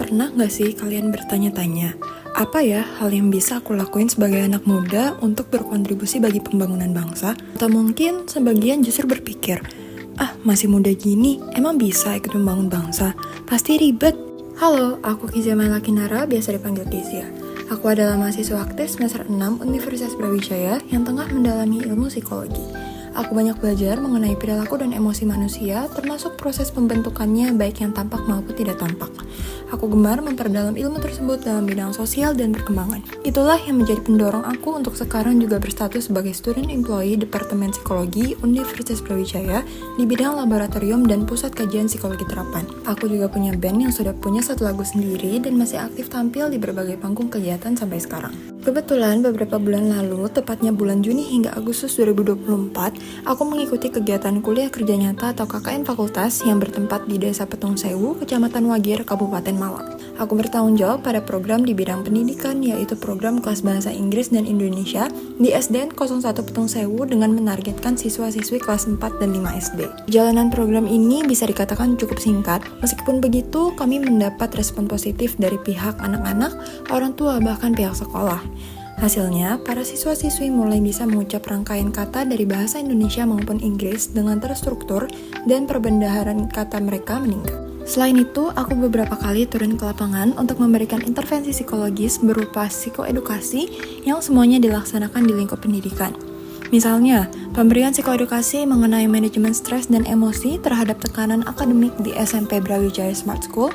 Pernah nggak sih kalian bertanya-tanya, apa ya hal yang bisa aku lakuin sebagai anak muda untuk berkontribusi bagi pembangunan bangsa? Atau mungkin sebagian justru berpikir, masih muda gini, emang bisa ikut membangun bangsa? Pasti ribet. Halo, aku Kizia Lakinara, biasa dipanggil Kizia. Aku adalah mahasiswa aktif semester 6 Universitas Brawijaya yang tengah mendalami ilmu psikologi. Aku banyak belajar mengenai perilaku dan emosi manusia, termasuk proses pembentukannya baik yang tampak maupun tidak tampak. Aku gemar memperdalam ilmu tersebut dalam bidang sosial dan perkembangan. Itulah yang menjadi pendorong aku untuk sekarang juga berstatus sebagai student employee Departemen Psikologi Universitas Brawijaya di bidang laboratorium dan pusat kajian psikologi terapan. Aku juga punya band yang sudah punya 1 lagu sendiri dan masih aktif tampil di berbagai panggung kegiatan sampai sekarang. Kebetulan beberapa bulan lalu, tepatnya bulan Juni hingga Agustus 2024, aku mengikuti kegiatan kuliah kerja nyata atau KKN fakultas yang bertempat di Desa Petung Sewu, Kecamatan Wagir, Kabupaten Malang. Aku bertanggung jawab pada program di bidang pendidikan, yaitu program kelas bahasa Inggris dan Indonesia di SDN 01 Petung Sewu dengan menargetkan siswa-siswi kelas 4 dan 5 SD. Jalanan program ini bisa dikatakan cukup singkat, meskipun begitu kami mendapat respon positif dari pihak anak-anak, orang tua, bahkan pihak sekolah. Hasilnya, para siswa-siswi mulai bisa mengucap rangkaian kata dari bahasa Indonesia maupun Inggris dengan terstruktur dan perbendaharaan kata mereka meningkat. Selain itu, aku beberapa kali turun ke lapangan untuk memberikan intervensi psikologis berupa psikoedukasi yang semuanya dilaksanakan di lingkup pendidikan. Misalnya, pemberian psikoedukasi mengenai manajemen stres dan emosi terhadap tekanan akademik di SMP Brawijaya Smart School,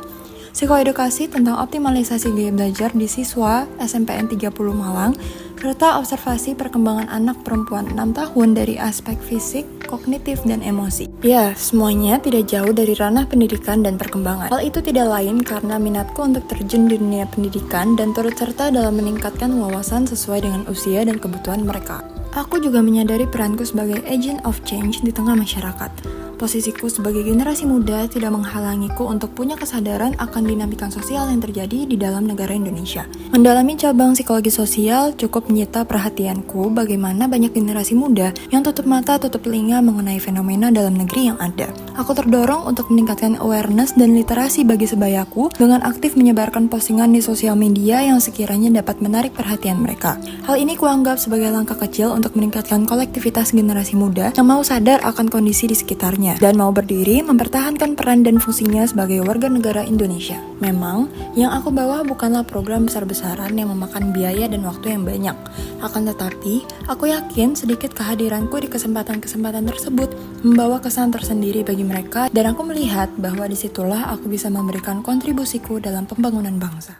psikoedukasi tentang optimalisasi gaya belajar di siswa SMPN 30 Malang, serta observasi perkembangan anak perempuan 6 tahun dari aspek fisik, kognitif, dan emosi. Ya, semuanya tidak jauh dari ranah pendidikan dan perkembangan. Hal itu tidak lain karena minatku untuk terjun di dunia pendidikan dan turut serta dalam meningkatkan wawasan sesuai dengan usia dan kebutuhan mereka. Aku juga menyadari peranku sebagai agent of change di tengah masyarakat. Posisiku sebagai generasi muda tidak menghalangiku untuk punya kesadaran akan dinamika sosial yang terjadi di dalam negara Indonesia. Mendalami cabang psikologi sosial cukup menyita perhatianku bagaimana banyak generasi muda yang tutup mata tutup telinga mengenai fenomena dalam negeri yang ada. Aku terdorong untuk meningkatkan awareness dan literasi bagi sebayaku dengan aktif menyebarkan postingan di sosial media yang sekiranya dapat menarik perhatian mereka. Hal ini kuanggap sebagai langkah kecil untuk meningkatkan kolektivitas generasi muda yang mau sadar akan kondisi di sekitarnya dan mau berdiri mempertahankan peran dan fungsinya sebagai warga negara Indonesia. Memang, yang aku bawa bukanlah program besar-besaran yang memakan biaya dan waktu yang banyak. Akan tetapi, aku yakin sedikit kehadiranku di kesempatan-kesempatan tersebut membawa kesan tersendiri bagi mereka dan aku melihat bahwa disitulah aku bisa memberikan kontribusiku dalam pembangunan bangsa.